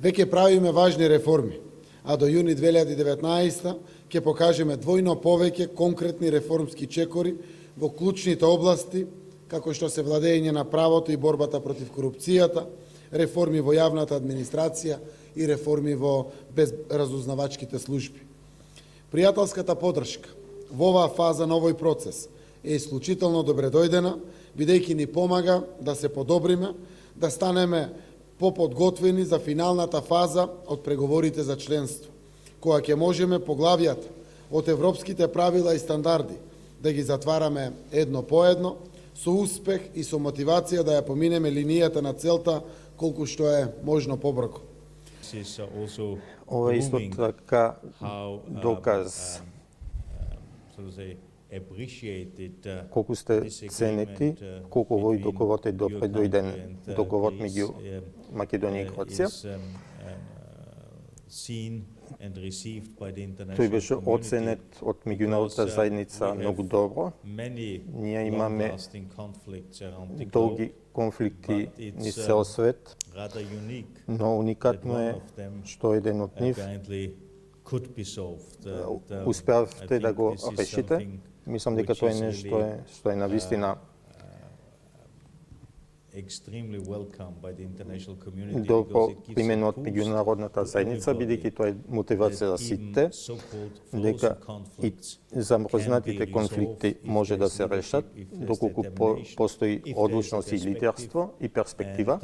Веќе правиме важни реформи, а до јуни 2019 ќе покажеме двојно повеќе конкретни реформски чекори во клучните области, како што се владење на правото и борбата против корупцијата, реформи во јавната администрација и реформи во разузнавачките служби. Пријателската поддршка во оваа фаза на овој процес е исклучително добредојдена, бидејќи ни помага да се подобриме, да станеме поподготвени за финалната фаза од преговорите за членство, кога ќе можеме поглавјата од европските правила и стандарди да ги затвараме едно по едно, со успех и со мотивација да ја поминеме линијата на целта колку што е можно побрзо. Ова е исто така доказ колку сте ценети, колку овој договор е добредојден договор меѓу Македонија и Грција. Тој беше оценет од меѓународната заедница многу добро. Ние имаме долги конфликти низ цел свет, но уникатно е што еден од нив успеавте да го решите. Мислам дека тоа е нешто што е навистина добро примено од меѓународната заедница, бидејќи тоа е мотивација за сите, дека и замрзнатите конфликти може да се решат, доколку постои одлучност и лидерство и перспектива.